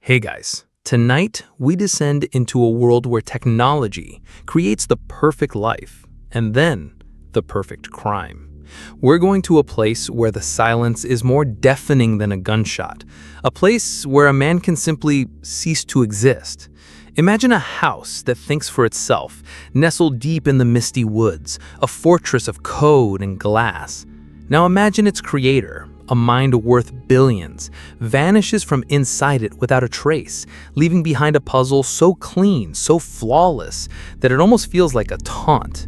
Hey guys, tonight we descend into a world where technology creates the perfect life and then the perfect crime. We're going to a place where the silence is more deafening than a gunshot, a place where a man can simply cease to exist. Imagine a house that thinks for itself, nestled deep in the misty woods, a fortress of code and glass. Now imagine its creator, a mind worth billions, vanishes from inside it without a trace, leaving behind a puzzle so clean, so flawless, that it almost feels like a taunt.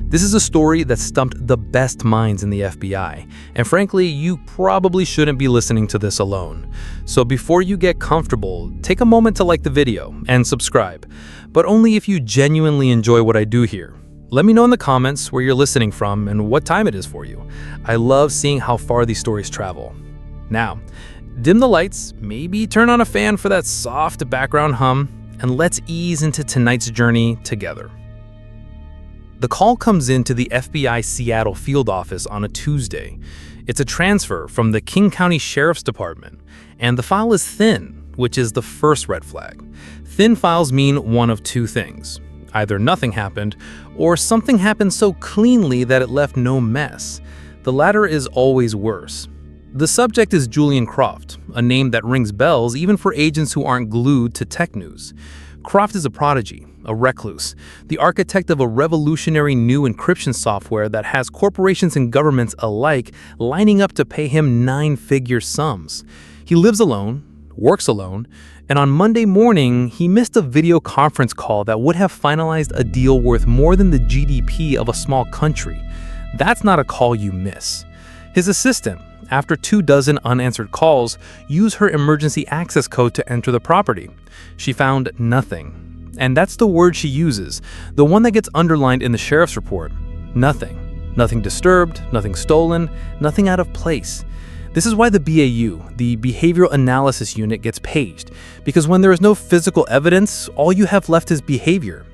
This is a story that stumped the best minds in the FBI, and frankly, you probably shouldn't be listening to this alone. So before you get comfortable, take a moment to like the video and subscribe, but only if you genuinely enjoy what I do here. Let me know in the comments where you're listening from and what time it is for you. I love seeing how far these stories travel. Now, dim the lights, maybe turn on a fan for that soft background hum, and let's ease into tonight's journey together. The call comes into the FBI Seattle field office on a Tuesday. It's a transfer from the King County Sheriff's Department, and the file is thin, which is the first red flag. Thin files mean one of two things. Either nothing happened, or something happened so cleanly that it left no mess. The latter is always worse. The subject is Julian Croft, a name that rings bells even for agents who aren't glued to tech news. Croft is a prodigy, a recluse, the architect of a revolutionary new encryption software that has corporations and governments alike lining up to pay him nine-figure sums. He lives alone, works alone, and on Monday morning, he missed a video conference call that would have finalized a deal worth more than the GDP of a small country. That's not a call you miss. His assistant, after 24 unanswered calls, used her emergency access code to enter the property. She found nothing. And that's the word she uses, the one that gets underlined in the sheriff's report. Nothing. Nothing disturbed, nothing stolen, nothing out of place. This is why the BAU, the Behavioral Analysis Unit, gets paged, because when there is no physical evidence, all you have left is behavior.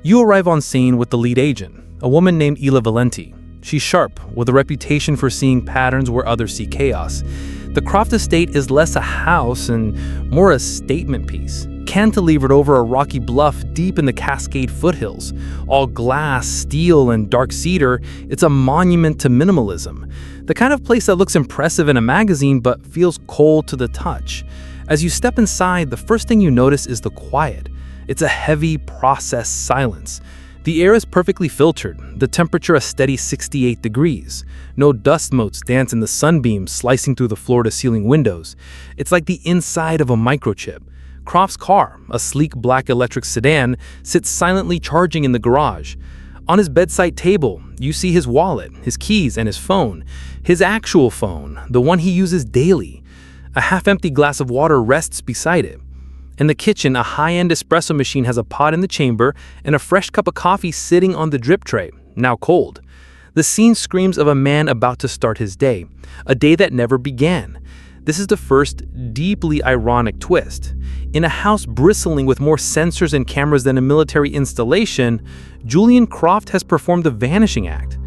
You arrive on scene with the lead agent, a woman named Ila Valenti. She's sharp, with a reputation for seeing patterns where others see chaos. The Croft estate is less a house and more a statement piece, cantilevered over a rocky bluff deep in the Cascade foothills. All glass, steel, and dark cedar, it's a monument to minimalism. The kind of place that looks impressive in a magazine but feels cold to the touch. As you step inside, the first thing you notice is the quiet. It's a heavy, processed silence. The air is perfectly filtered, the temperature a steady 68 degrees. No dust motes dance in the sunbeams slicing through the floor-to-ceiling windows. It's like the inside of a microchip. Croft's car, a sleek black electric sedan, sits silently charging in the garage. On his bedside table, you see his wallet, his keys, and his phone. His actual phone, the one he uses daily. A half-empty glass of water rests beside it. In the kitchen, a high-end espresso machine has a pot in the chamber and a fresh cup of coffee sitting on the drip tray, now cold. The scene screams of a man about to start his day, a day that never began. This is the first deeply ironic twist. In a house bristling with more sensors and cameras than a military installation, Julian Croft has performed the vanishing act.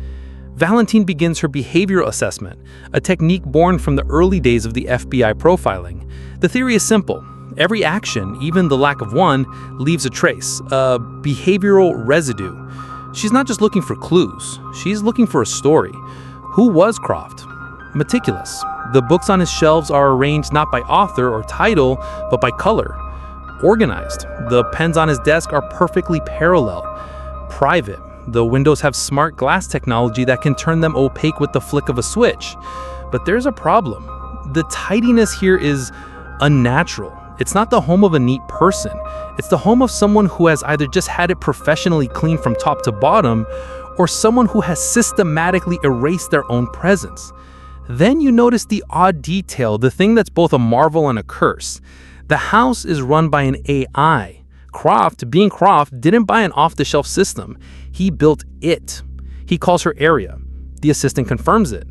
Valentine begins her behavioral assessment, a technique born from the early days of the FBI profiling. The theory is simple. Every action, even the lack of one, leaves a trace, a behavioral residue. She's not just looking for clues, she's looking for a story. Who was Croft? Meticulous. The books on his shelves are arranged not by author or title, but by color. Organized. The pens on his desk are perfectly parallel. Private. The windows have smart glass technology that can turn them opaque with the flick of a switch. But there's a problem. The tidiness here is unnatural. It's not the home of a neat person. It's the home of someone who has either just had it professionally cleaned from top to bottom, or someone who has systematically erased their own presence. Then you notice the odd detail, the thing that's both a marvel and a curse. The house is run by an AI. Croft, being Croft, didn't buy an off-the-shelf system. He built it. He calls her Area. The assistant confirms it.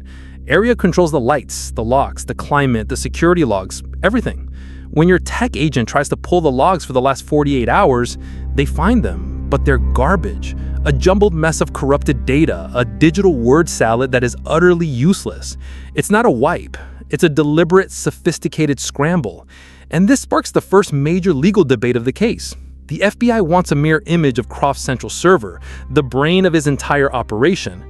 Area controls the lights, the locks, the climate, the security logs, everything. When your tech agent tries to pull the logs for the last 48 hours, they find them, but they're garbage. A jumbled mess of corrupted data, a digital word salad that is utterly useless. It's not a wipe. It's a deliberate, sophisticated scramble. And this sparks the first major legal debate of the case. The FBI wants a mirror image of Croft's central server, the brain of his entire operation.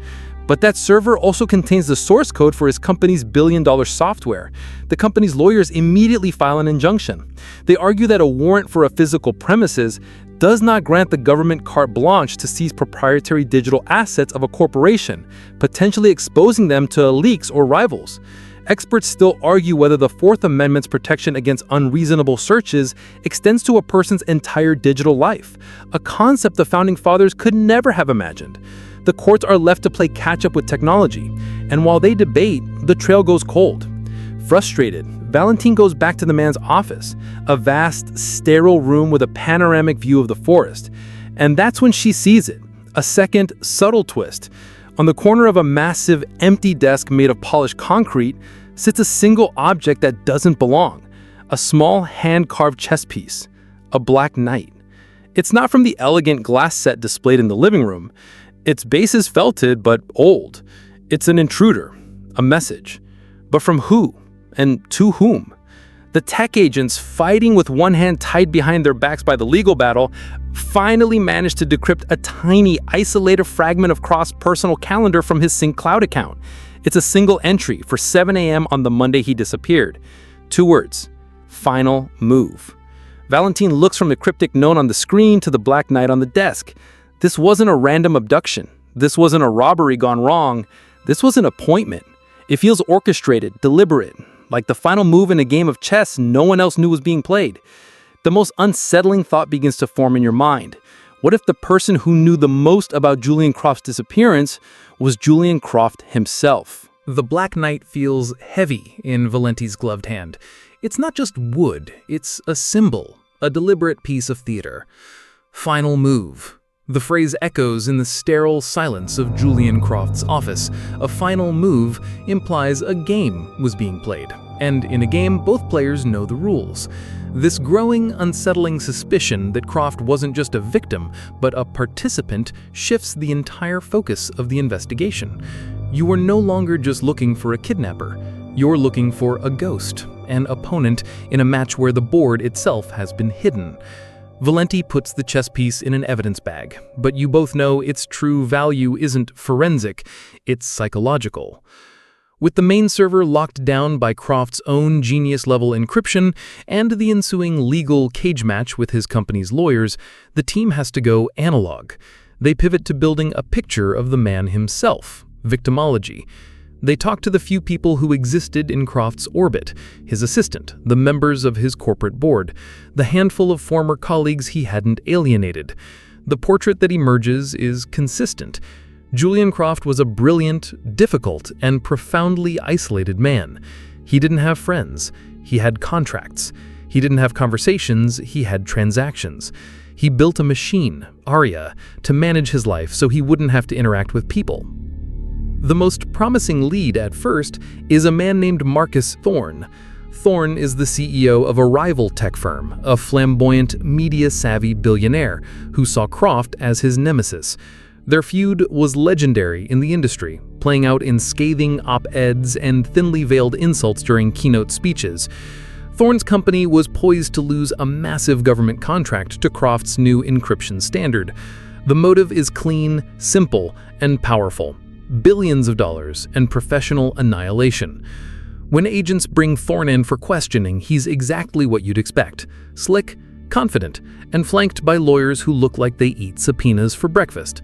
But that server also contains the source code for his company's billion-dollar software. The company's lawyers immediately file an injunction. They argue that a warrant for a physical premises does not grant the government carte blanche to seize proprietary digital assets of a corporation, potentially exposing them to leaks or rivals. Experts still argue whether the Fourth Amendment's protection against unreasonable searches extends to a person's entire digital life, a concept the Founding Fathers could never have imagined. The courts are left to play catch-up with technology, and while they debate, the trail goes cold. Frustrated, Valentine goes back to the man's office, a vast, sterile room with a panoramic view of the forest. And that's when she sees it, a second, subtle twist. On the corner of a massive, empty desk made of polished concrete sits a single object that doesn't belong, a small, hand-carved chess piece, a black knight. It's not from the elegant glass set displayed in the living room. Its base is felted but old. It's an intruder, a message. But from who? And to whom? The tech agents, fighting with one hand tied behind their backs by the legal battle, finally managed to decrypt a tiny, isolated fragment of Croft's personal calendar from his Sync Cloud account. It's a single entry for 7 a.m. on the Monday he disappeared. 2 words: final move. Valentine looks from the cryptic note on the screen to the black knight on the desk. This wasn't a random abduction. This wasn't a robbery gone wrong. This was an appointment. It feels orchestrated, deliberate, like the final move in a game of chess no one else knew was being played. The most unsettling thought begins to form in your mind. What if the person who knew the most about Julian Croft's disappearance was Julian Croft himself? The Black Knight feels heavy in Valenti's gloved hand. It's not just wood, it's a symbol, a deliberate piece of theater. Final move. The phrase echoes in the sterile silence of Julian Croft's office. A final move implies a game was being played, and in a game, both players know the rules. This growing, unsettling suspicion that Croft wasn't just a victim, but a participant shifts the entire focus of the investigation. You are no longer just looking for a kidnapper. You're looking for a ghost, an opponent in a match where the board itself has been hidden. Valenti puts the chess piece in an evidence bag, but you both know its true value isn't forensic, it's psychological. With the main server locked down by Croft's own genius-level encryption and the ensuing legal cage match with his company's lawyers, the team has to go analog. They pivot to building a picture of the man himself, victimology. They talk to the few people who existed in Croft's orbit, his assistant, the members of his corporate board, the handful of former colleagues he hadn't alienated. The portrait that emerges is consistent. Julian Croft was a brilliant, difficult, and profoundly isolated man. He didn't have friends. He had contracts. He didn't have conversations. He had transactions. He built a machine, Aria, to manage his life so he wouldn't have to interact with people. The most promising lead at first is a man named Marcus Thorne. Thorne is the CEO of a rival tech firm, a flamboyant, media-savvy billionaire who saw Croft as his nemesis. Their feud was legendary in the industry, playing out in scathing op-eds and thinly veiled insults during keynote speeches. Thorne's company was poised to lose a massive government contract to Croft's new encryption standard. The motive is clean, simple, and powerful. Billions of dollars and professional annihilation. When agents bring Thorne in for questioning, he's exactly what you'd expect. Slick, confident, and flanked by lawyers who look like they eat subpoenas for breakfast.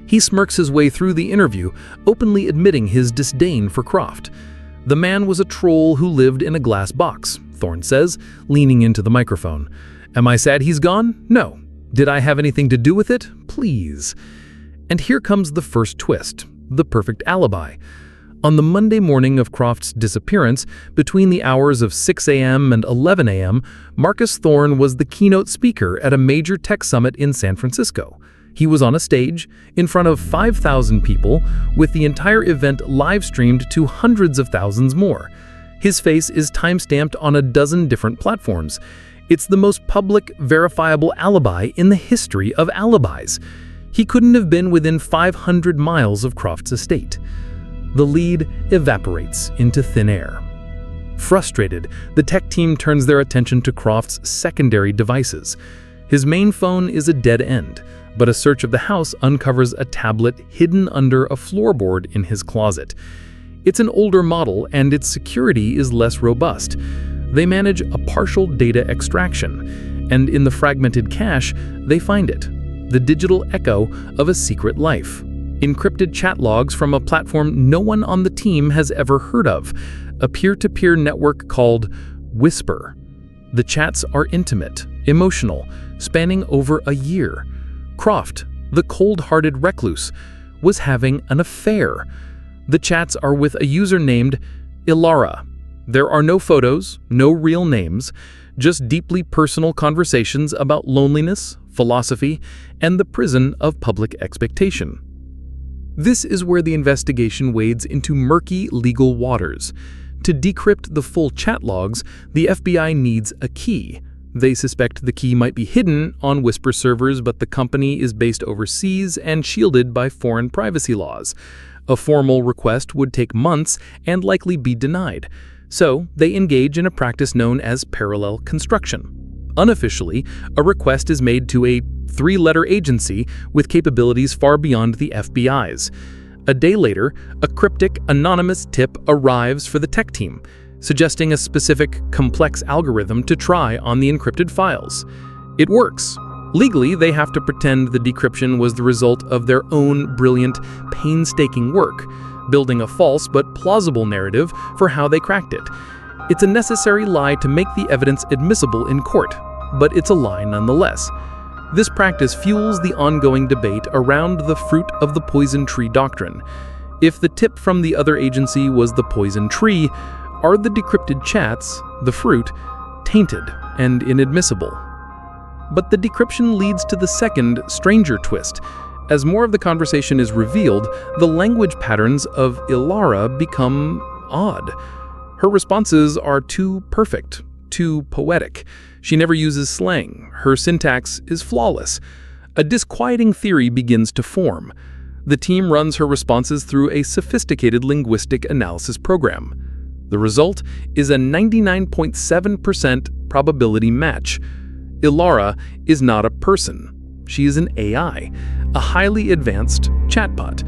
He smirks his way through the interview, openly admitting his disdain for Croft. The man was a troll who lived in a glass box, Thorne says, leaning into the microphone. Am I sad he's gone? No. Did I have anything to do with it? Please. And here comes the first twist. The perfect alibi. On the Monday morning of Croft's disappearance, between the hours of 6 a.m. and 11 a.m., Marcus Thorne was the keynote speaker at a major tech summit in San Francisco. He was on a stage, in front of 5,000 people, with the entire event live-streamed to hundreds of thousands more. His face is time-stamped on a dozen different platforms. It's the most public, verifiable alibi in the history of alibis. He couldn't have been within 500 miles of Croft's estate. The lead evaporates into thin air. Frustrated, the tech team turns their attention to Croft's secondary devices. His main phone is a dead end, but a search of the house uncovers a tablet hidden under a floorboard in his closet. It's an older model, and its security is less robust. They manage a partial data extraction, and in the fragmented cache, they find it, the digital echo of a secret life. Encrypted chat logs from a platform no one on the team has ever heard of, a peer-to-peer network called Whisper. The chats are intimate, emotional, spanning over a year. Croft, the cold-hearted recluse, was having an affair. The chats are with a user named Ilara. There are no photos, no real names, just deeply personal conversations about loneliness, philosophy, and the prison of public expectation. This is where the investigation wades into murky legal waters. To decrypt the full chat logs, the FBI needs a key. They suspect the key might be hidden on Whisper servers, but the company is based overseas and shielded by foreign privacy laws. A formal request would take months and likely be denied. So they engage in a practice known as parallel construction. Unofficially, a request is made to a three-letter agency with capabilities far beyond the FBI's. A day later, a cryptic, anonymous tip arrives for the tech team, suggesting a specific, complex algorithm to try on the encrypted files. It works. Legally, they have to pretend the decryption was the result of their own brilliant, painstaking work, building a false but plausible narrative for how they cracked it. It's a necessary lie to make the evidence admissible in court, but it's a lie nonetheless. This practice fuels the ongoing debate around the fruit of the poison tree doctrine. If the tip from the other agency was the poison tree, are the decrypted chats, the fruit, tainted and inadmissible? But the decryption leads to the second, stranger twist. As more of the conversation is revealed, the language patterns of Ilara become odd. Her responses are too perfect, too poetic. She never uses slang. Her syntax is flawless. A disquieting theory begins to form. The team runs her responses through a sophisticated linguistic analysis program. The result is a 99.7% probability match. Ilara is not a person. She is an AI, a highly advanced chatbot.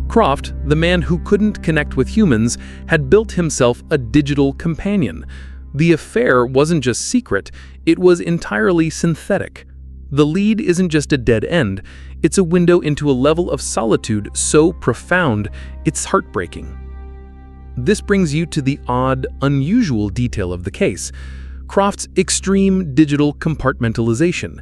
Croft, the man who couldn't connect with humans, had built himself a digital companion. The affair wasn't just secret, it was entirely synthetic. The lead isn't just a dead end, it's a window into a level of solitude so profound, it's heartbreaking. This brings you to the odd, unusual detail of the case: Croft's extreme digital compartmentalization.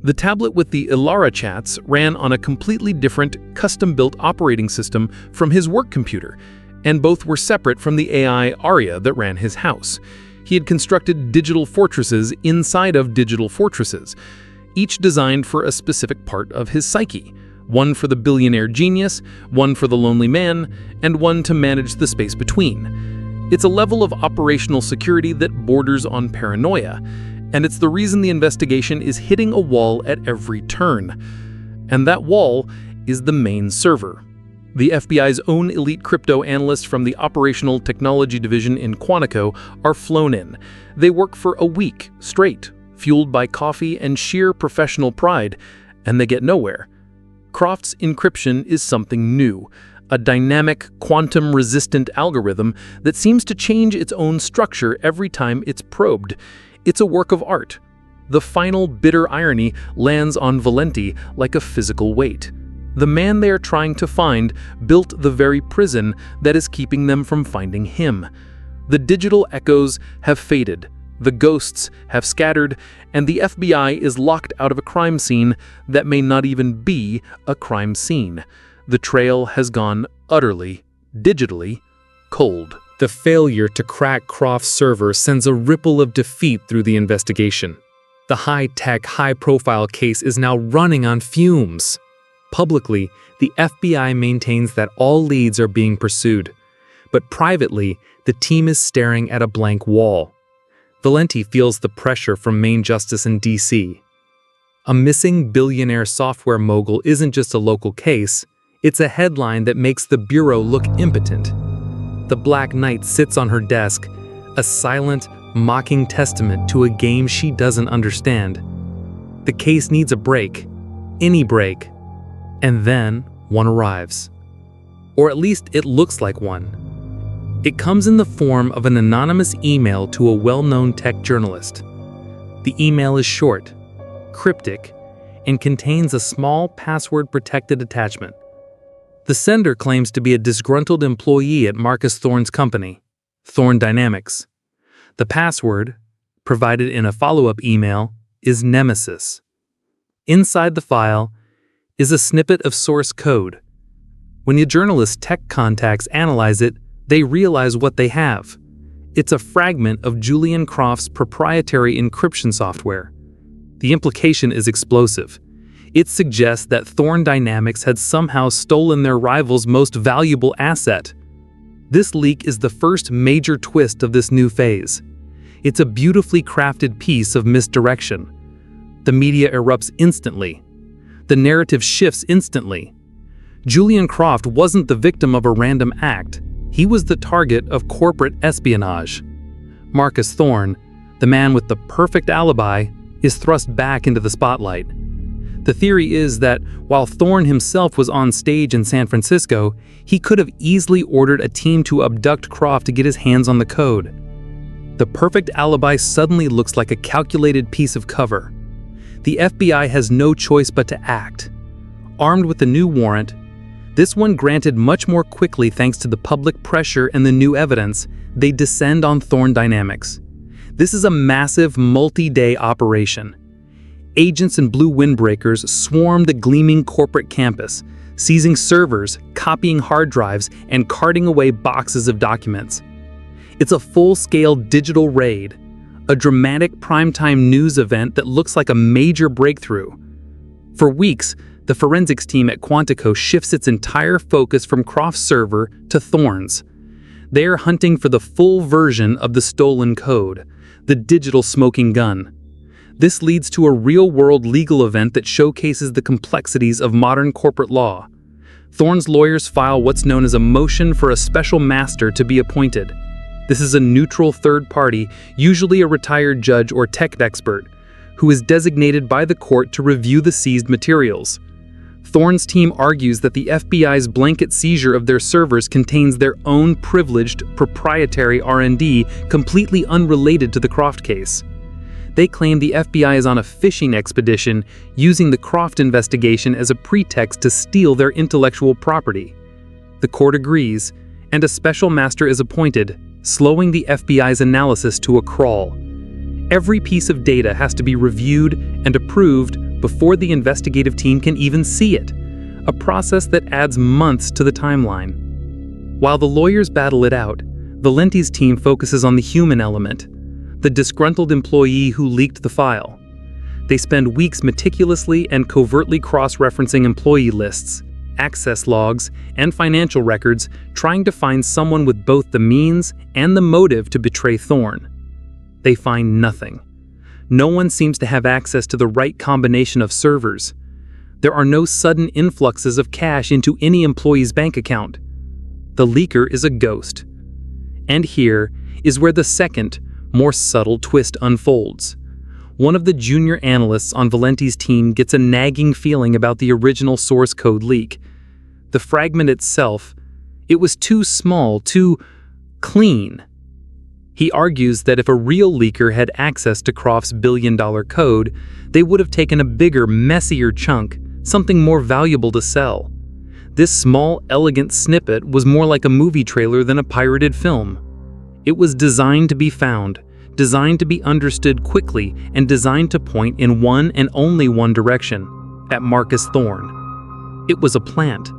The tablet with the Ilara chats ran on a completely different, custom-built operating system from his work computer, and both were separate from the AI Aria that ran his house. He had constructed digital fortresses inside of digital fortresses, each designed for a specific part of his psyche. One for the billionaire genius, one for the lonely man, and one to manage the space between. It's a level of operational security that borders on paranoia, and it's the reason the investigation is hitting a wall at every turn. And that wall is the main server. The FBI's own elite crypto analysts from the Operational Technology Division in Quantico are flown in. They work for a week straight, fueled by coffee and sheer professional pride, and they get nowhere. Croft's encryption is something new, a dynamic, quantum-resistant algorithm that seems to change its own structure every time it's probed. It's a work of art. The final bitter irony lands on Valenti like a physical weight. The man they are trying to find built the very prison that is keeping them from finding him. The digital echoes have faded, the ghosts have scattered, and the FBI is locked out of a crime scene that may not even be a crime scene. The trail has gone utterly, digitally, cold. The failure to crack Croft's server sends a ripple of defeat through the investigation. The high-tech, high-profile case is now running on fumes. Publicly, the FBI maintains that all leads are being pursued, but privately, the team is staring at a blank wall. Valenti feels the pressure from Main Justice in D.C. A missing billionaire software mogul isn't just a local case, it's a headline that makes the Bureau look impotent. The Black Knight sits on her desk, a silent, mocking testament to a game she doesn't understand. The case needs a break, any break, and then one arrives. Or at least it looks like one. It comes in the form of an anonymous email to a well-known tech journalist. The email is short, cryptic, and contains a small password-protected attachment. The sender claims to be a disgruntled employee at Marcus Thorne's company, Thorne Dynamics. The password, provided in a follow-up email, is Nemesis. Inside the file is a snippet of source code. When the journalist's tech contacts analyze it, they realize what they have. It's a fragment of Julian Croft's proprietary encryption software. The implication is explosive. It suggests that Thorne Dynamics had somehow stolen their rival's most valuable asset. This leak is the first major twist of this new phase. It's a beautifully crafted piece of misdirection. The media erupts instantly. The narrative shifts instantly. Julian Croft wasn't the victim of a random act. He was the target of corporate espionage. Marcus Thorne, the man with the perfect alibi, is thrust back into the spotlight. The theory is that while Thorne himself was on stage in San Francisco, he could have easily ordered a team to abduct Croft to get his hands on the code. The perfect alibi suddenly looks like a calculated piece of cover. The FBI has no choice but to act. Armed with the new warrant, this one granted much more quickly thanks to the public pressure and the new evidence, they descend on Thorne Dynamics. This is a massive, multi-day operation. Agents in blue windbreakers swarm the gleaming corporate campus, seizing servers, copying hard drives, and carting away boxes of documents. It's a full-scale digital raid, a dramatic primetime news event that looks like a major breakthrough. For weeks, the forensics team at Quantico shifts its entire focus from Croft's server to Thorne's. They are hunting for the full version of the stolen code, the digital smoking gun. This leads to a real-world legal event that showcases the complexities of modern corporate law. Thorne's lawyers file what's known as a motion for a special master to be appointed. This is a neutral third party, usually a retired judge or tech expert, who is designated by the court to review the seized materials. Thorne's team argues that the FBI's blanket seizure of their servers contains their own privileged, proprietary R&D completely unrelated to the Croft case. They claim the FBI is on a fishing expedition, using the Croft investigation as a pretext to steal their intellectual property. The court agrees, and a special master is appointed, slowing the FBI's analysis to a crawl. Every piece of data has to be reviewed and approved before the investigative team can even see it, a process that adds months to the timeline. While the lawyers battle it out, Valenti's team focuses on the human element, the disgruntled employee who leaked the file. They spend weeks meticulously and covertly cross-referencing employee lists, access logs, and financial records, trying to find someone with both the means and the motive to betray Thorne. They find nothing. No one seems to have access to the right combination of servers. There are no sudden influxes of cash into any employee's bank account. The leaker is a ghost. And here is where the second, more subtle twist unfolds. One of the junior analysts on Valenti's team gets a nagging feeling about the original source code leak. The fragment itself, it was too small, too clean. He argues that if a real leaker had access to Croft's billion-dollar code, they would have taken a bigger, messier chunk, something more valuable to sell. This small, elegant snippet was more like a movie trailer than a pirated film. It was designed to be found, designed to be understood quickly, and designed to point in one and only one direction, at Marcus Thorne. It was a plant,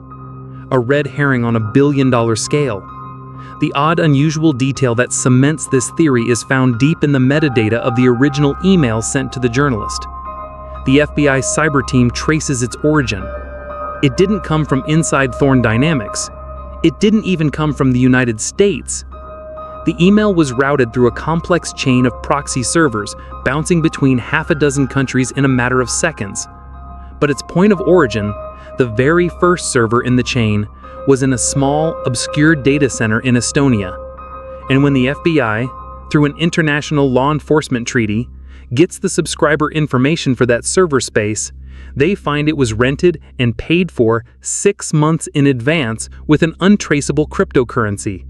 a red herring on a billion-dollar scale. The odd, unusual detail that cements this theory is found deep in the metadata of the original email sent to the journalist. The FBI cyber team traces its origin. It didn't come from inside Thorne Dynamics. It didn't even come from the United States. The email was routed through a complex chain of proxy servers, bouncing between half a dozen countries in a matter of seconds. But its point of origin, the very first server in the chain, was in a small, obscure data center in Estonia. And when the FBI, through an international law enforcement treaty, gets the subscriber information for that server space. They find it was rented and paid for 6 months in advance with an untraceable cryptocurrency.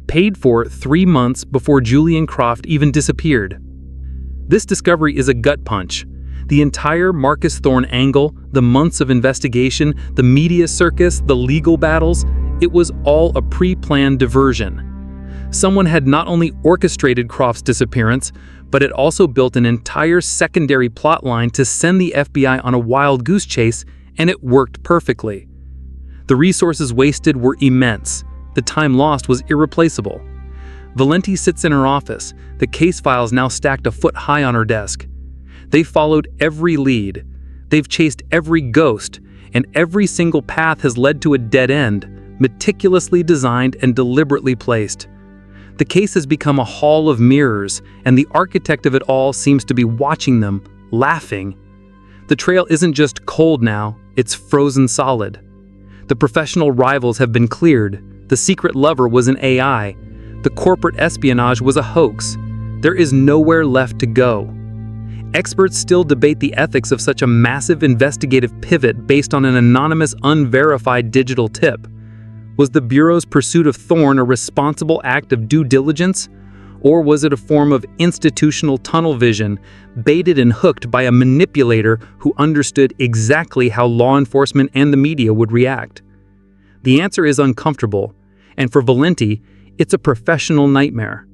Paid for 3 months before Julian Croft even disappeared. This discovery is a gut punch. The entire Marcus Thorne angle, the months of investigation, the media circus, the legal battles, it was all a pre-planned diversion. Someone had not only orchestrated Croft's disappearance, but had also built an entire secondary plotline to send the FBI on a wild goose chase, and it worked perfectly. The resources wasted were immense. The time lost was irreplaceable. Valenti sits in her office, the case files now stacked a foot high on her desk. They followed every lead. They've chased every ghost, and every single path has led to a dead end, meticulously designed and deliberately placed. The case has become a hall of mirrors, and the architect of it all seems to be watching them, laughing. The trail isn't just cold now, it's frozen solid. The professional rivals have been cleared. The secret lover was an AI. The corporate espionage was a hoax. There is nowhere left to go. Experts still debate the ethics of such a massive investigative pivot based on an anonymous, unverified digital tip. Was the Bureau's pursuit of Thorne a responsible act of due diligence? Or was it a form of institutional tunnel vision, baited and hooked by a manipulator who understood exactly how law enforcement and the media would react? The answer is uncomfortable, and for Valenti, it's a professional nightmare.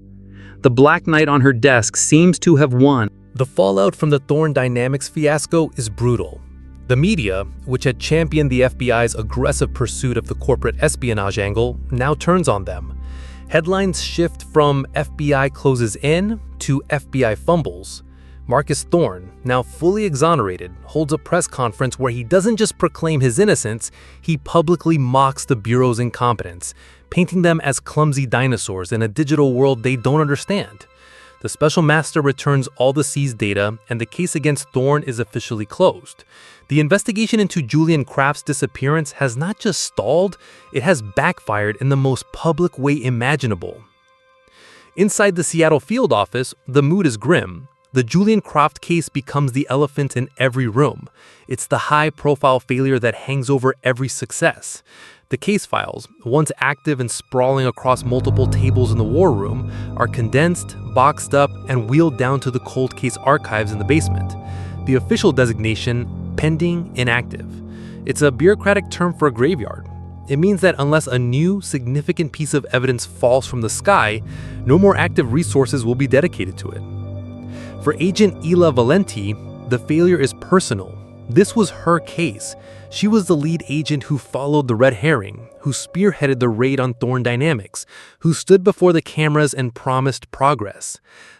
The Black Knight on her desk seems to have won. The fallout from the Thorne Dynamics fiasco is brutal. The media, which had championed the FBI's aggressive pursuit of the corporate espionage angle, now turns on them. Headlines shift from FBI closes in to FBI fumbles. Marcus Thorne, now fully exonerated, holds a press conference where he doesn't just proclaim his innocence, he publicly mocks the Bureau's incompetence, painting them as clumsy dinosaurs in a digital world they don't understand. The Special Master returns all the seized data, and the case against Thorne is officially closed. The investigation into Julian Croft's disappearance has not just stalled, it has backfired in the most public way imaginable. Inside the Seattle field office, the mood is grim. The Julian Croft case becomes the elephant in every room. It's the high-profile failure that hangs over every success. The case files, once active and sprawling across multiple tables in the war room, are condensed, boxed up, and wheeled down to the cold case archives in the basement. The official designation, pending inactive. It's a bureaucratic term for a graveyard. It means that unless a new, significant piece of evidence falls from the sky, no more active resources will be dedicated to it. For Agent Ila Valenti, the failure is personal. This was her case. She was the lead agent who followed the red herring, who spearheaded the raid on Thorne Dynamics, who stood before the cameras and promised progress.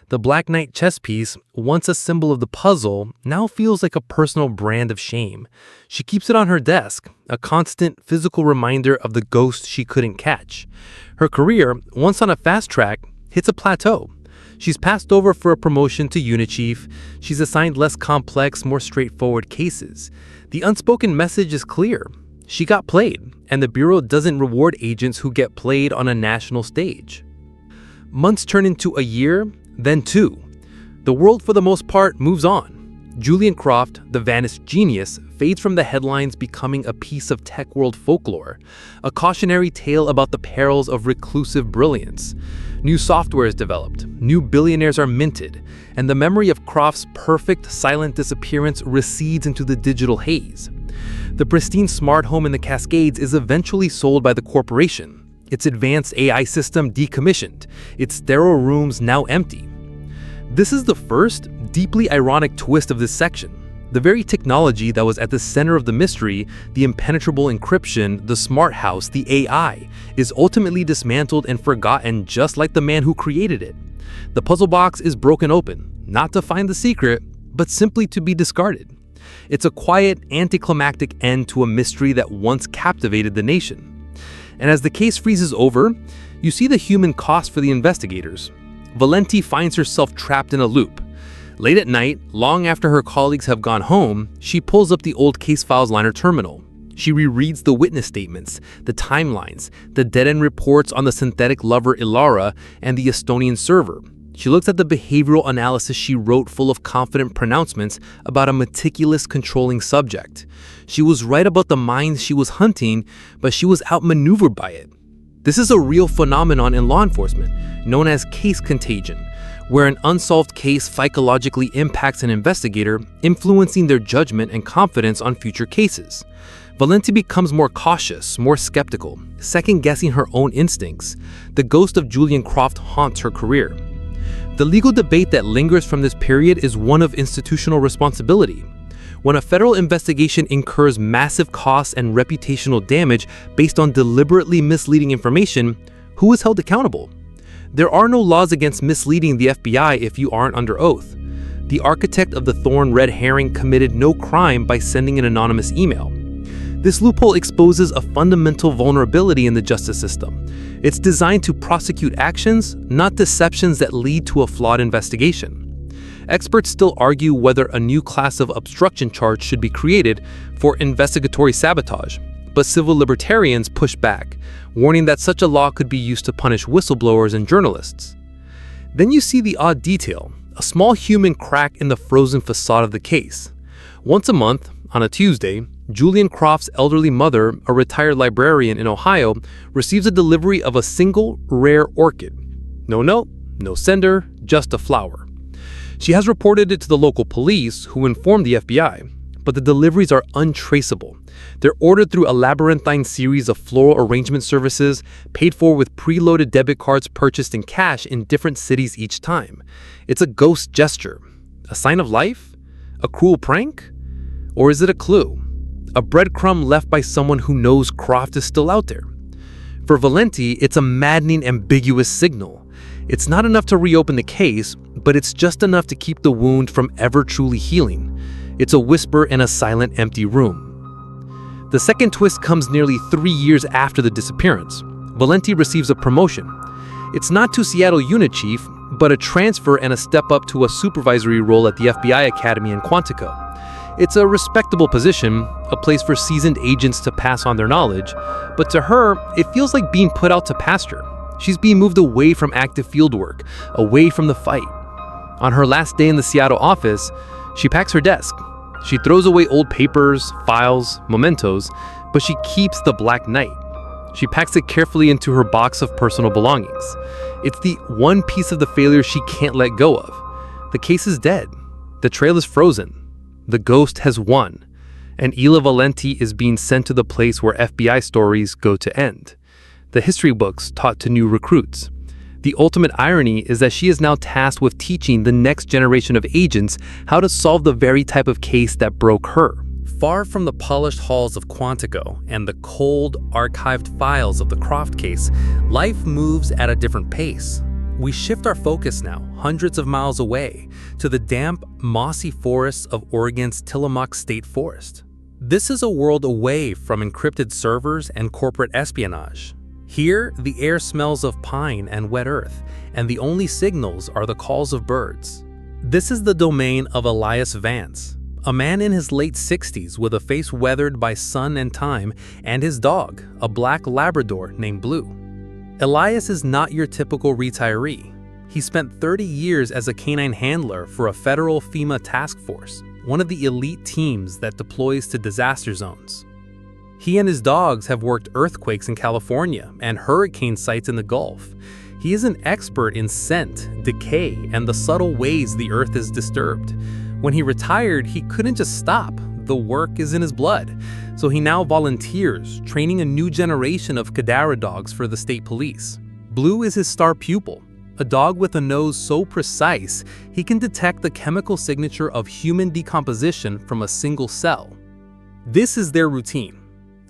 The Black Knight chess piece, once a symbol of the puzzle, now feels like a personal brand of shame. She keeps it on her desk, a constant physical reminder of the ghost she couldn't catch. Her career, once on a fast track, hits a plateau. She's passed over for a promotion to unit chief. She's assigned less complex, more straightforward cases. The unspoken message is clear. She got played, and the Bureau doesn't reward agents who get played on a national stage. Months turn into a year, then 2. The world, for the most part, moves on. Julian Croft, the vanished genius, fades from the headlines, becoming a piece of tech world folklore, a cautionary tale about the perils of reclusive brilliance. New software is developed, new billionaires are minted, and the memory of Croft's perfect, silent disappearance recedes into the digital haze. The pristine smart home in the Cascades is eventually sold by the corporation, its advanced AI system decommissioned, its sterile rooms now empty. This is the first, deeply ironic twist of this section. The very technology that was at the center of the mystery, the impenetrable encryption, the smart house, the AI, is ultimately dismantled and forgotten just like the man who created it. The puzzle box is broken open, not to find the secret, but simply to be discarded. It's a quiet, anticlimactic end to a mystery that once captivated the nation. And as the case freezes over, you see the human cost for the investigators. Valenti finds herself trapped in a loop. Late at night, long after her colleagues have gone home, she pulls up the old case files liner terminal. She rereads the witness statements, the timelines, the dead-end reports on the synthetic lover Ilara and the Estonian server. She looks at the behavioral analysis she wrote full of confident pronouncements about a meticulous, controlling subject. She was right about the minds she was hunting, but she was outmaneuvered by it. This is a real phenomenon in law enforcement, known as case contagion, where an unsolved case psychologically impacts an investigator, influencing their judgment and confidence on future cases. Valenti becomes more cautious, more skeptical, second-guessing her own instincts. The ghost of Julian Croft haunts her career. The legal debate that lingers from this period is one of institutional responsibility. When a federal investigation incurs massive costs and reputational damage based on deliberately misleading information, who is held accountable? There are no laws against misleading the FBI if you aren't under oath. The architect of the Thorn red herring committed no crime by sending an anonymous email. This loophole exposes a fundamental vulnerability in the justice system. It's designed to prosecute actions, not deceptions that lead to a flawed investigation. Experts still argue whether a new class of obstruction charge should be created for investigatory sabotage, but civil libertarians push back, warning that such a law could be used to punish whistleblowers and journalists. Then you see the odd detail, a small human crack in the frozen facade of the case. Once a month, on a Tuesday, Julian Croft's elderly mother, a retired librarian in Ohio, receives a delivery of a single, rare orchid. No note, no sender, just a flower. She has reported it to the local police, who informed the FBI, but the deliveries are untraceable. They're ordered through a labyrinthine series of floral arrangement services, paid for with preloaded debit cards purchased in cash in different cities each time. It's a ghost gesture. A sign of life? A cruel prank? Or is it a clue? A breadcrumb left by someone who knows Croft is still out there. For Valenti, it's a maddening, ambiguous signal. It's not enough to reopen the case, but it's just enough to keep the wound from ever truly healing. It's a whisper in a silent, empty room. The second twist comes nearly 3 years after the disappearance. Valenti receives a promotion. It's not to Seattle Unit Chief, but a transfer and a step up to a supervisory role at the FBI Academy in Quantico. It's a respectable position, a place for seasoned agents to pass on their knowledge, but to her, it feels like being put out to pasture. She's being moved away from active fieldwork, away from the fight. On her last day in the Seattle office, she packs her desk. She throws away old papers, files, mementos, but she keeps the Black Knight. She packs it carefully into her box of personal belongings. It's the one piece of the failure she can't let go of. The case is dead. The trail is frozen. The ghost has won, and Ila Valenti is being sent to the place where FBI stories go to end. The history books taught to new recruits. The ultimate irony is that she is now tasked with teaching the next generation of agents how to solve the very type of case that broke her. Far from the polished halls of Quantico and the cold, archived files of the Croft case, life moves at a different pace. We shift our focus now, hundreds of miles away, to the damp, mossy forests of Oregon's Tillamook State Forest. This is a world away from encrypted servers and corporate espionage. Here, the air smells of pine and wet earth, and the only signals are the calls of birds. This is the domain of Elias Vance, a man in his late 60s with a face weathered by sun and time, and his dog, a black Labrador named Blue. Elias is not your typical retiree. He spent 30 years as a canine handler for a federal FEMA task force, one of the elite teams that deploys to disaster zones. He and his dogs have worked earthquakes in California and hurricane sites in the Gulf. He is an expert in scent, decay, and the subtle ways the earth is disturbed. When he retired, he couldn't just stop. The work is in his blood. So he now volunteers, training a new generation of Cadaver dogs for the state police. Blue is his star pupil, a dog with a nose so precise he can detect the chemical signature of human decomposition from a single cell. This is their routine.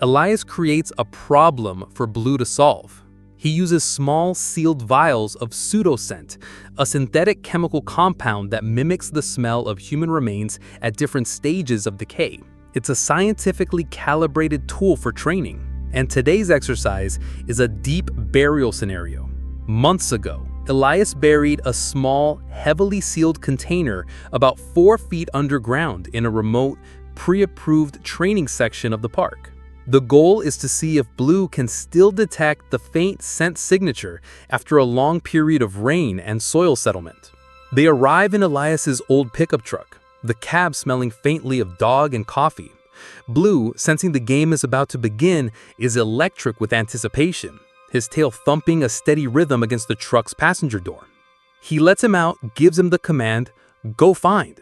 Elias creates a problem for Blue to solve. He uses small sealed vials of pseudoscent, a synthetic chemical compound that mimics the smell of human remains at different stages of decay. It's a scientifically calibrated tool for training, and today's exercise is a deep burial scenario. Months ago, Elias buried a small, heavily sealed container about 4 feet underground in a remote, pre-approved training section of the park. The goal is to see if Blue can still detect the faint scent signature after a long period of rain and soil settlement. They arrive in Elias's old pickup truck, the cab smelling faintly of dog and coffee. Blue, sensing the game is about to begin, is electric with anticipation, his tail thumping a steady rhythm against the truck's passenger door. He lets him out, gives him the command, "Go find,"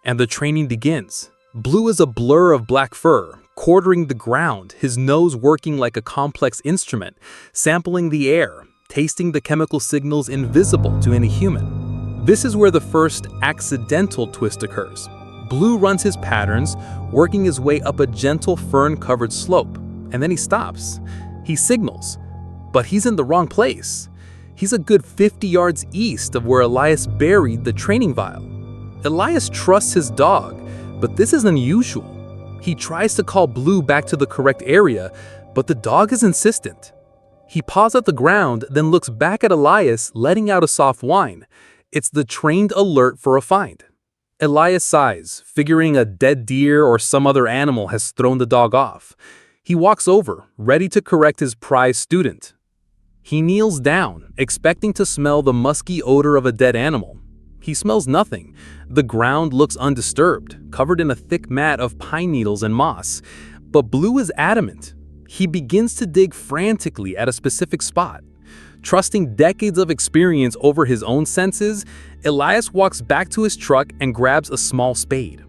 and the training begins. Blue is a blur of black fur, quartering the ground, his nose working like a complex instrument, sampling the air, tasting the chemical signals invisible to any human. This is where the first accidental twist occurs. Blue runs his patterns, working his way up a gentle fern-covered slope, and then he stops. He signals, but he's in the wrong place. He's a good 50 yards east of where Elias buried the training vial. Elias trusts his dog, but this is unusual. He tries to call Blue back to the correct area, but the dog is insistent. He paws at the ground, then looks back at Elias, letting out a soft whine. It's the trained alert for a find. Elias sighs, figuring a dead deer or some other animal has thrown the dog off. He walks over, ready to correct his prize student. He kneels down, expecting to smell the musky odor of a dead animal. He smells nothing. The ground looks undisturbed, covered in a thick mat of pine needles and moss. But Blue is adamant. He begins to dig frantically at a specific spot. Trusting decades of experience over his own senses, Elias walks back to his truck and grabs a small spade.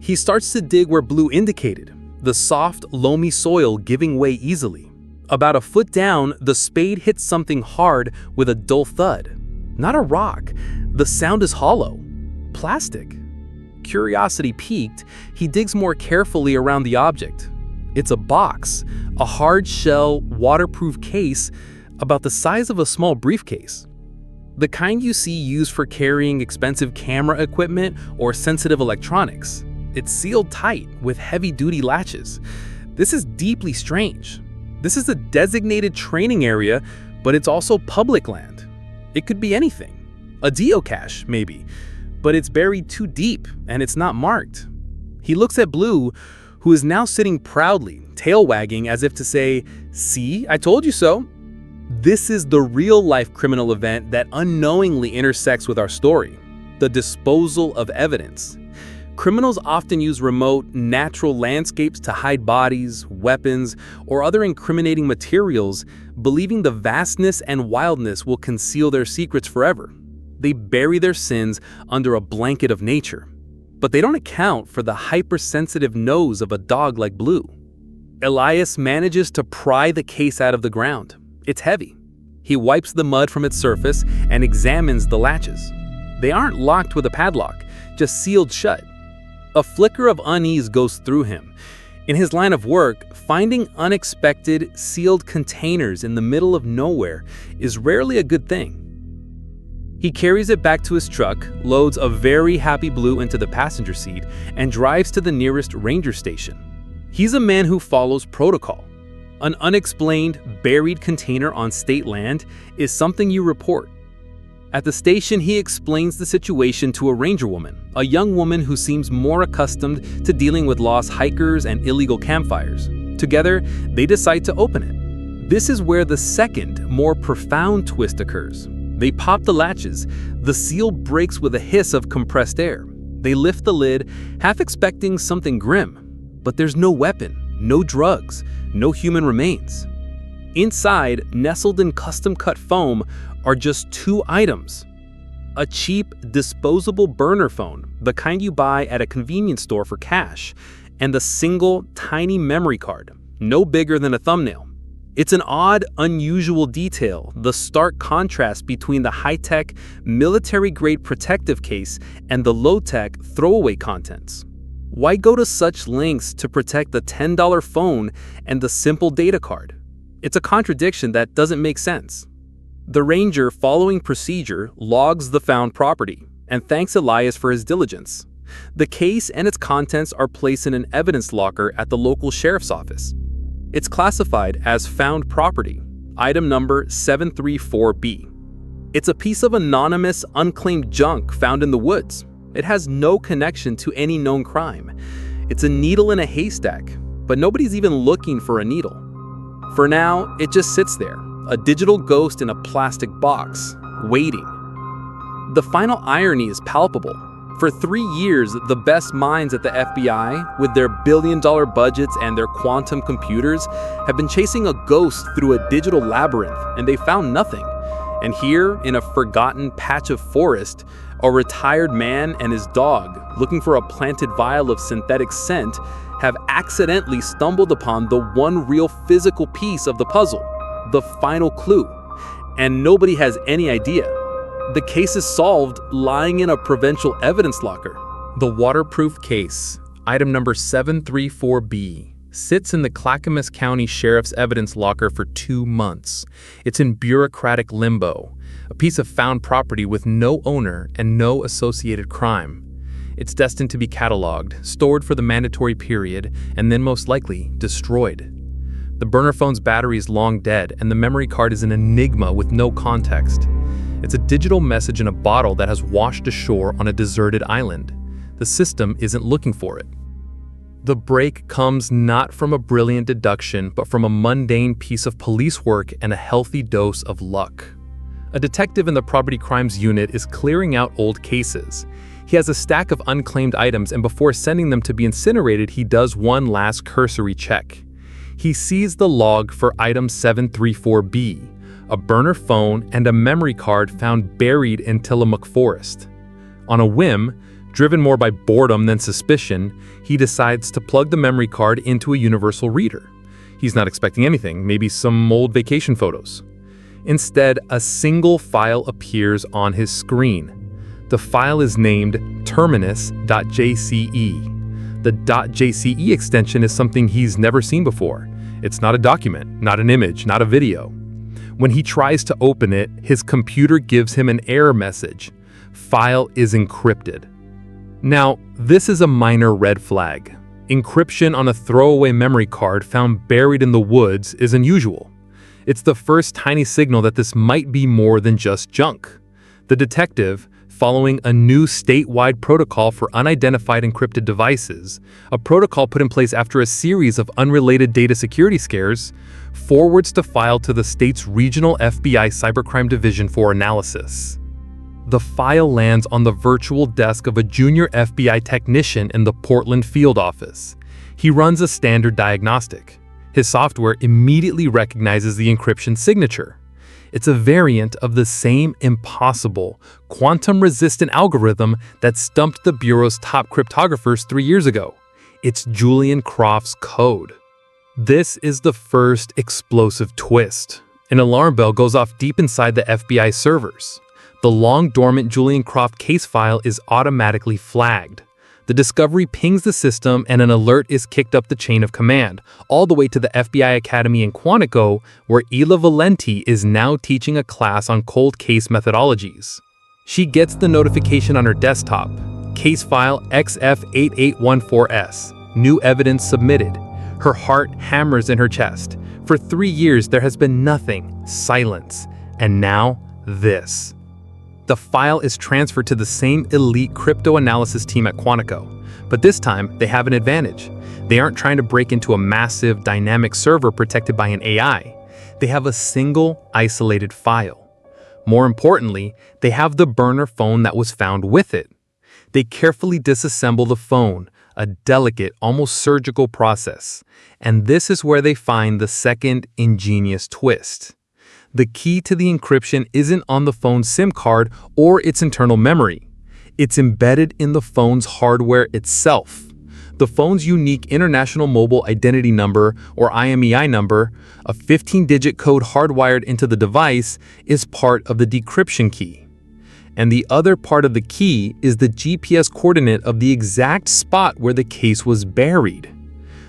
He starts to dig where Blue indicated, the soft, loamy soil giving way easily. About a foot down, the spade hits something hard with a dull thud. Not a rock. The sound is hollow. Plastic. Curiosity piqued, he digs more carefully around the object. It's a box, a hard shell, waterproof case about the size of a small briefcase. The kind you see used for carrying expensive camera equipment or sensitive electronics. It's sealed tight with heavy-duty latches. This is deeply strange. This is a designated training area, but it's also public land. It could be anything. A geocache, maybe, but it's buried too deep and it's not marked. He looks at Blue, who is now sitting proudly, tail wagging as if to say, "See, I told you so." This is the real-life criminal event that unknowingly intersects with our story, the disposal of evidence. Criminals often use remote, natural landscapes to hide bodies, weapons, or other incriminating materials, believing the vastness and wildness will conceal their secrets forever. They bury their sins under a blanket of nature. But they don't account for the hypersensitive nose of a dog like Blue. Elias manages to pry the case out of the ground. It's heavy. He wipes the mud from its surface and examines the latches. They aren't locked with a padlock, just sealed shut. A flicker of unease goes through him. In his line of work, finding unexpected, sealed containers in the middle of nowhere is rarely a good thing. He carries it back to his truck, loads a very happy Blue into the passenger seat, and drives to the nearest ranger station. He's a man who follows protocol. An unexplained, buried container on state land is something you report. At the station, he explains the situation to a ranger woman, a young woman who seems more accustomed to dealing with lost hikers and illegal campfires. Together, they decide to open it. This is where the second, more profound twist occurs. They pop the latches. The seal breaks with a hiss of compressed air. They lift the lid, half expecting something grim. But there's no weapon, no drugs, no human remains. Inside, nestled in custom-cut foam, are just two items. A cheap, disposable burner phone, the kind you buy at a convenience store for cash, and a single, tiny memory card, no bigger than a thumbnail. It's an odd, unusual detail, the stark contrast between the high-tech, military-grade protective case and the low-tech, throwaway contents. Why go to such lengths to protect the $10 phone and the simple data card? It's a contradiction that doesn't make sense. The ranger, following procedure, logs the found property and thanks Elias for his diligence. The case and its contents are placed in an evidence locker at the local sheriff's office. It's classified as found property, item number 734B. It's a piece of anonymous, unclaimed junk found in the woods. It has no connection to any known crime. It's a needle in a haystack, but nobody's even looking for a needle. For now, it just sits there, a digital ghost in a plastic box, waiting. The final irony is palpable. For 3 years, the best minds at the FBI, with their billion-dollar budgets and their quantum computers, have been chasing a ghost through a digital labyrinth, and they found nothing. And here, in a forgotten patch of forest, a retired man and his dog, looking for a planted vial of synthetic scent, have accidentally stumbled upon the one real physical piece of the puzzle, the final clue. And nobody has any idea. The case is solved lying in a provincial evidence locker. The waterproof case, item number 734B, sits in the Clackamas County Sheriff's evidence locker for 2 months. It's in bureaucratic limbo, a piece of found property with no owner and no associated crime. It's destined to be cataloged, stored for the mandatory period, and then most likely destroyed. The burner phone's battery is long dead, and the memory card is an enigma with no context. It's a digital message in a bottle that has washed ashore on a deserted island. The system isn't looking for it. The break comes not from a brilliant deduction, but from a mundane piece of police work and a healthy dose of luck. A detective in the property crimes unit is clearing out old cases. He has a stack of unclaimed items, and before sending them to be incinerated, he does one last cursory check. He sees the log for item 734B, a burner phone and a memory card found buried in Tillamook Forest. On a whim, driven more by boredom than suspicion, he decides to plug the memory card into a universal reader. He's not expecting anything, maybe some old vacation photos. Instead, a single file appears on his screen. The file is named terminus.jce. The .jce extension is something he's never seen before. It's not a document, not an image, not a video. When he tries to open it, his computer gives him an error message. File is encrypted. Now, this is a minor red flag. Encryption on a throwaway memory card found buried in the woods is unusual. It's the first tiny signal that this might be more than just junk. The detective, following a new statewide protocol for unidentified encrypted devices, a protocol put in place after a series of unrelated data security scares, forwards the file to the state's regional FBI cybercrime division for analysis. The file lands on the virtual desk of a junior FBI technician in the Portland field office. He runs a standard diagnostic. His software immediately recognizes the encryption signature. It's a variant of the same impossible, quantum-resistant algorithm that stumped the Bureau's top cryptographers 3 years ago. It's Julian Croft's code. This is the first explosive twist. An alarm bell goes off deep inside the FBI servers. The long-dormant Julian Croft case file is automatically flagged. The discovery pings the system and an alert is kicked up the chain of command, all the way to the FBI Academy in Quantico, where Ela Valenti is now teaching a class on cold case methodologies. She gets the notification on her desktop. Case file XF8814S. New evidence submitted. Her heart hammers in her chest. For 3 years, there has been nothing, silence. And now, this. The file is transferred to the same elite crypto analysis team at Quantico, but this time they have an advantage. They aren't trying to break into a massive, dynamic server protected by an AI. They have a single, isolated file. More importantly, they have the burner phone that was found with it. They carefully disassemble the phone, a delicate, almost surgical process. And this is where they find the second ingenious twist. The key to the encryption isn't on the phone's SIM card or its internal memory. It's embedded in the phone's hardware itself. The phone's unique International Mobile Identity Number, or IMEI number, a 15-digit code hardwired into the device, is part of the decryption key. And the other part of the key is the GPS coordinate of the exact spot where the case was buried.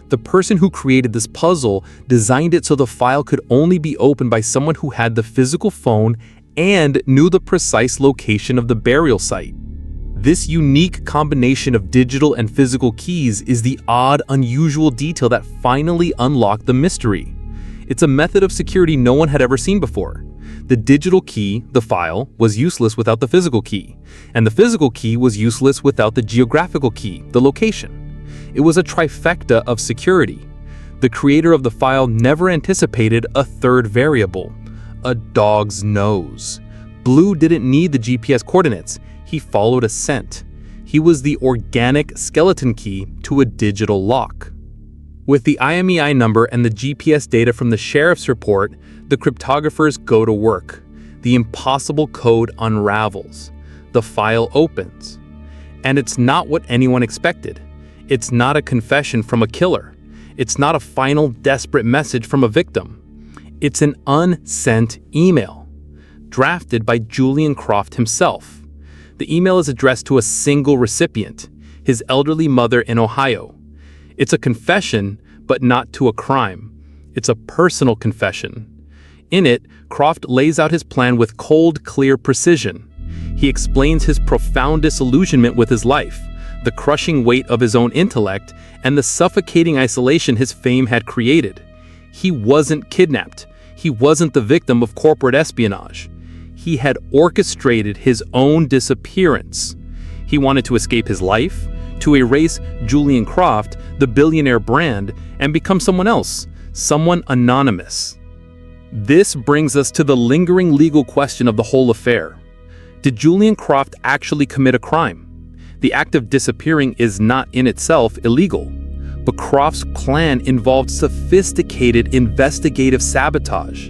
The person who created this puzzle designed it so the file could only be opened by someone who had the physical phone and knew the precise location of the burial site. This unique combination of digital and physical keys is the odd, unusual detail that finally unlocked the mystery. It's a method of security no one had ever seen before. The digital key, the file, was useless without the physical key, and the physical key was useless without the geographical key, the location. It was a trifecta of security. The creator of the file never anticipated a third variable: a dog's nose. Blue didn't need the GPS coordinates. He followed a scent. He was the organic skeleton key to a digital lock. With the IMEI number and the GPS data from the sheriff's report, the cryptographers go to work. The impossible code unravels. The file opens. And it's not what anyone expected. It's not a confession from a killer. It's not a final desperate message from a victim. It's an unsent email, drafted by Julian Croft himself. The email is addressed to a single recipient, his elderly mother in Ohio. It's a confession, but not to a crime. It's a personal confession. In it, Croft lays out his plan with cold, clear precision. He explains his profound disillusionment with his life, the crushing weight of his own intellect, and the suffocating isolation his fame had created. He wasn't kidnapped. He wasn't the victim of corporate espionage. He had orchestrated his own disappearance. He wanted to escape his life, to erase Julian Croft, the billionaire brand, and become someone else, someone anonymous. This brings us to the lingering legal question of the whole affair. Did Julian Croft actually commit a crime? The act of disappearing is not in itself illegal, but Croft's plan involved sophisticated investigative sabotage.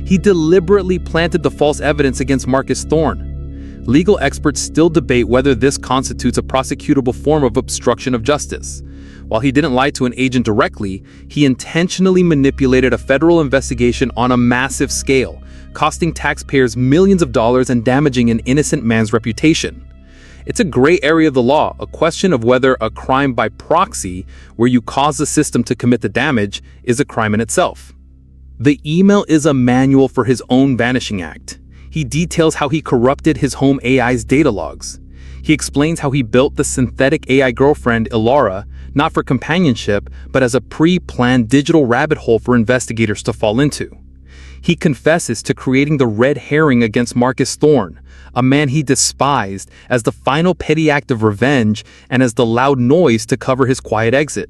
He deliberately planted the false evidence against Marcus Thorne. Legal experts still debate whether this constitutes a prosecutable form of obstruction of justice. While he didn't lie to an agent directly, he intentionally manipulated a federal investigation on a massive scale, costing taxpayers millions of dollars and damaging an innocent man's reputation. It's a gray area of the law, a question of whether a crime by proxy, where you cause the system to commit the damage, is a crime in itself. The email is a manual for his own vanishing act. He details how he corrupted his home AI's data logs. He explains how he built the synthetic AI girlfriend, Ilara, not for companionship, but as a pre-planned digital rabbit hole for investigators to fall into. He confesses to creating the red herring against Marcus Thorne, a man he despised, as the final petty act of revenge and as the loud noise to cover his quiet exit.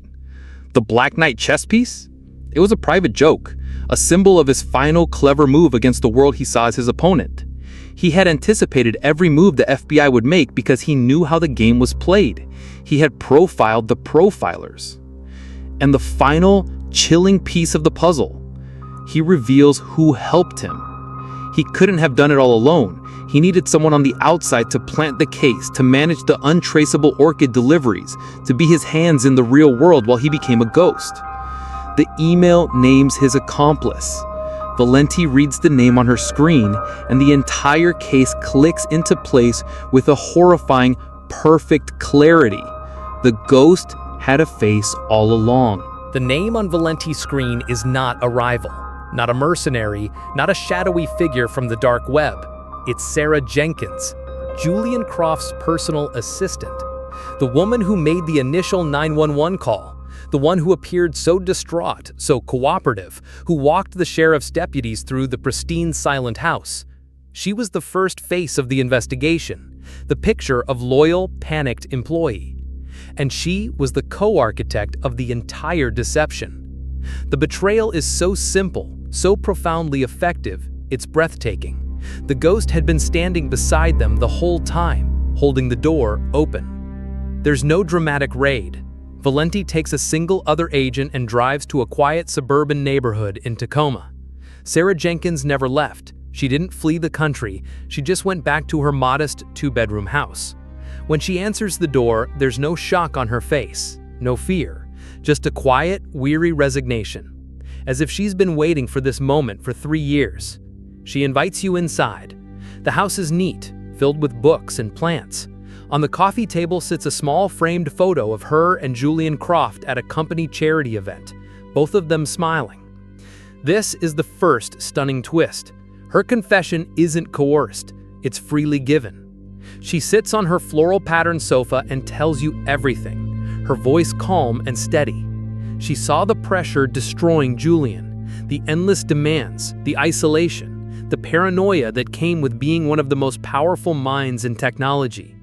The Black Knight chess piece? It was a private joke, a symbol of his final clever move against the world he saw as his opponent. He had anticipated every move the FBI would make because he knew how the game was played. He had profiled the profilers. And the final, chilling piece of the puzzle, he reveals who helped him. He couldn't have done it all alone. He needed someone on the outside to plant the case, to manage the untraceable orchid deliveries, to be his hands in the real world while he became a ghost. The email names his accomplice. Valenti reads the name on her screen, and the entire case clicks into place with a horrifying, perfect clarity. The ghost had a face all along. The name on Valenti's screen is not a rival, not a mercenary, not a shadowy figure from the dark web. It's Sarah Jenkins, Julian Croft's personal assistant, the woman who made the initial 911 call, the one who appeared so distraught, so cooperative, who walked the sheriff's deputies through the pristine silent house. She was the first face of the investigation, the picture of loyal, panicked employee. And she was the co-architect of the entire deception. The betrayal is so simple, so profoundly effective, it's breathtaking. The ghost had been standing beside them the whole time, holding the door open. There's no dramatic raid. Valenti takes a single other agent and drives to a quiet suburban neighborhood in Tacoma. Sarah Jenkins never left. She didn't flee the country. She just went back to her modest two-bedroom house. When she answers the door, there's no shock on her face, no fear, just a quiet, weary resignation, as if she's been waiting for this moment for 3 years. She invites you inside. The house is neat, filled with books and plants. On the coffee table sits a small framed photo of her and Julian Croft at a company charity event, both of them smiling. This is the first stunning twist. Her confession isn't coerced, it's freely given. She sits on her floral patterned sofa and tells you everything, her voice calm and steady. She saw the pressure destroying Julian, the endless demands, the isolation, the paranoia that came with being one of the most powerful minds in technology.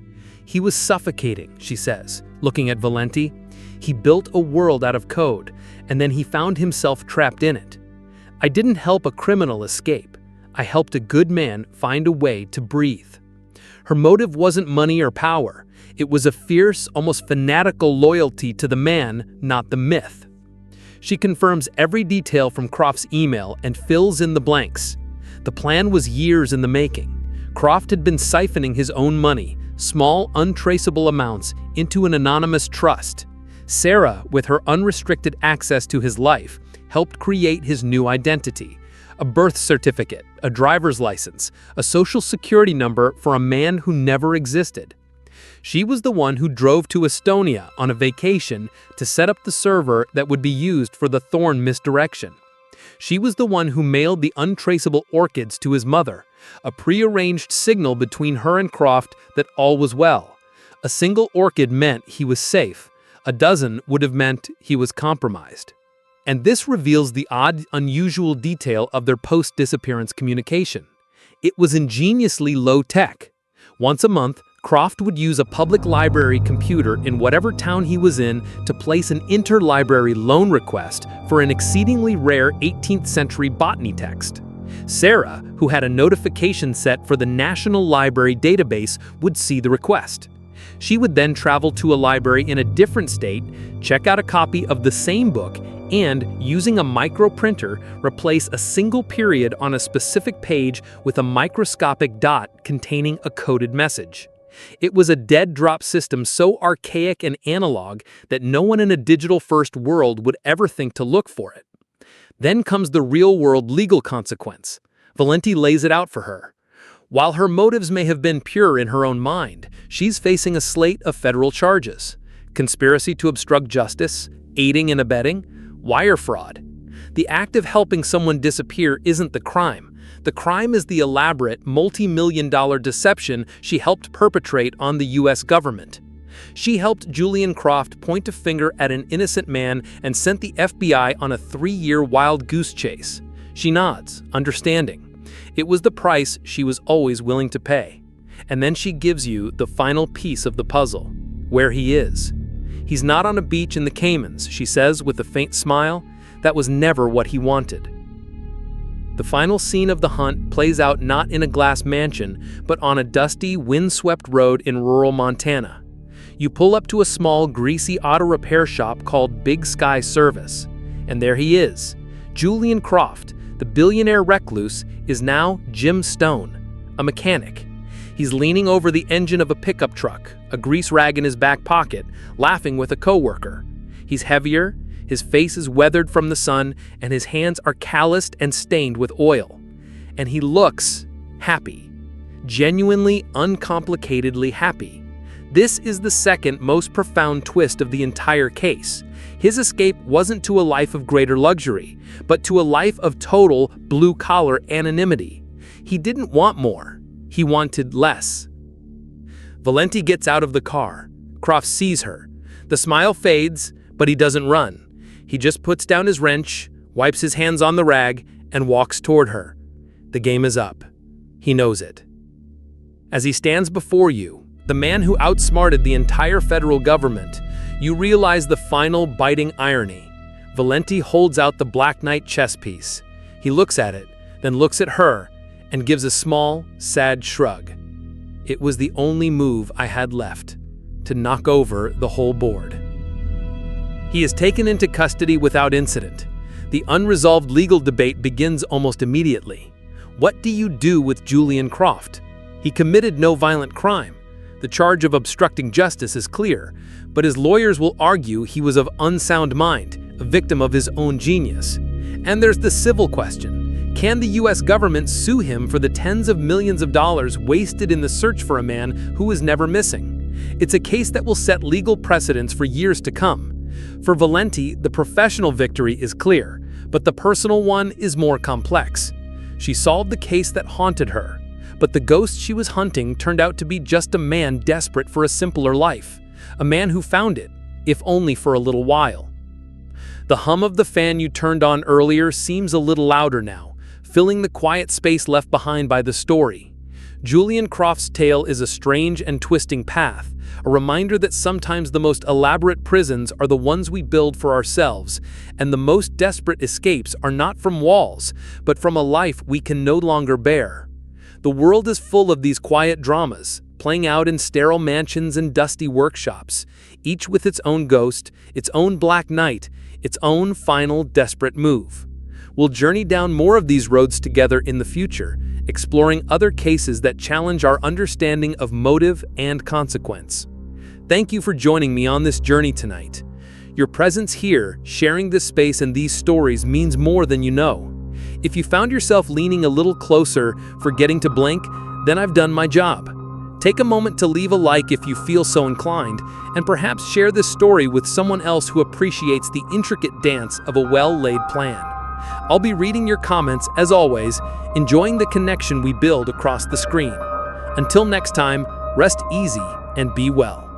He was suffocating, she says, looking at Valenti. He built a world out of code, and then he found himself trapped in it. I didn't help a criminal escape. I helped a good man find a way to breathe. Her motive wasn't money or power. It was a fierce, almost fanatical loyalty to the man, not the myth. She confirms every detail from Croft's email and fills in the blanks. The plan was years in the making. Croft had been siphoning his own money, small, untraceable amounts, into an anonymous trust. Sarah, with her unrestricted access to his life, helped create his new identity. A birth certificate, a driver's license, a social security number for a man who never existed. She was the one who drove to Estonia on a vacation to set up the server that would be used for the Thorn misdirection. She was the one who mailed the untraceable orchids to his mother, a prearranged signal between her and Croft that all was well. A single orchid meant he was safe. A dozen would have meant he was compromised. And this reveals the odd, unusual detail of their post-disappearance communication. It was ingeniously low-tech. Once a month, Croft would use a public library computer in whatever town he was in to place an interlibrary loan request for an exceedingly rare 18th century botany text. Sarah, who had a notification set for the National Library database, would see the request. She would then travel to a library in a different state, check out a copy of the same book, and, using a microprinter, replace a single period on a specific page with a microscopic dot containing a coded message. It was a dead-drop system so archaic and analog that no one in a digital-first world would ever think to look for it. Then comes the real-world legal consequence. Valenti lays it out for her. While her motives may have been pure in her own mind, she's facing a slate of federal charges: conspiracy to obstruct justice, aiding and abetting, wire fraud. The act of helping someone disappear isn't the crime. The crime is the elaborate, multi-million-dollar deception she helped perpetrate on the U.S. government. She helped Julian Croft point a finger at an innocent man and sent the FBI on a 3-year wild goose chase. She nods, understanding. It was the price she was always willing to pay. And then she gives you the final piece of the puzzle: where he is. He's not on a beach in the Caymans, she says with a faint smile. That was never what he wanted. The final scene of the hunt plays out not in a glass mansion, but on a dusty, windswept road in rural Montana. You pull up to a small, greasy auto repair shop called Big Sky Service. And there he is. Julian Croft, the billionaire recluse, is now Jim Stone, a mechanic. He's leaning over the engine of a pickup truck, a grease rag in his back pocket, laughing with a coworker. He's heavier, his face is weathered from the sun, and his hands are calloused and stained with oil. And he looks happy. Genuinely, uncomplicatedly happy. This is the second most profound twist of the entire case. His escape wasn't to a life of greater luxury, but to a life of total blue-collar anonymity. He didn't want more. He wanted less. Valenti gets out of the car. Croft sees her. The smile fades, but he doesn't run. He just puts down his wrench, wipes his hands on the rag, and walks toward her. The game is up. He knows it. As he stands before you, the man who outsmarted the entire federal government, you realize the final biting irony. Valenti holds out the Black Knight chess piece. He looks at it, then looks at her, and gives a small, sad shrug. It was the only move I had left, to knock over the whole board. He is taken into custody without incident. The unresolved legal debate begins almost immediately. What do you do with Julian Croft? He committed no violent crime. The charge of obstructing justice is clear, but his lawyers will argue he was of unsound mind, a victim of his own genius. And there's the civil question. Can the U.S. government sue him for the tens of millions of dollars wasted in the search for a man who was never missing? It's a case that will set legal precedents for years to come. For Valenti, the professional victory is clear, but the personal one is more complex. She solved the case that haunted her, but the ghost she was hunting turned out to be just a man desperate for a simpler life, a man who found it, if only for a little while. The hum of the fan you turned on earlier seems a little louder now, filling the quiet space left behind by the story. Julian Croft's tale is a strange and twisting path, a reminder that sometimes the most elaborate prisons are the ones we build for ourselves, and the most desperate escapes are not from walls, but from a life we can no longer bear. The world is full of these quiet dramas, playing out in sterile mansions and dusty workshops, each with its own ghost, its own black night, its own final desperate move. We'll journey down more of these roads together in the future, exploring other cases that challenge our understanding of motive and consequence. Thank you for joining me on this journey tonight. Your presence here, sharing this space and these stories, means more than you know. If you found yourself leaning a little closer, forgetting to blink, then I've done my job. Take a moment to leave a like if you feel so inclined, and perhaps share this story with someone else who appreciates the intricate dance of a well-laid plan. I'll be reading your comments as always, enjoying the connection we build across the screen. Until next time, rest easy and be well.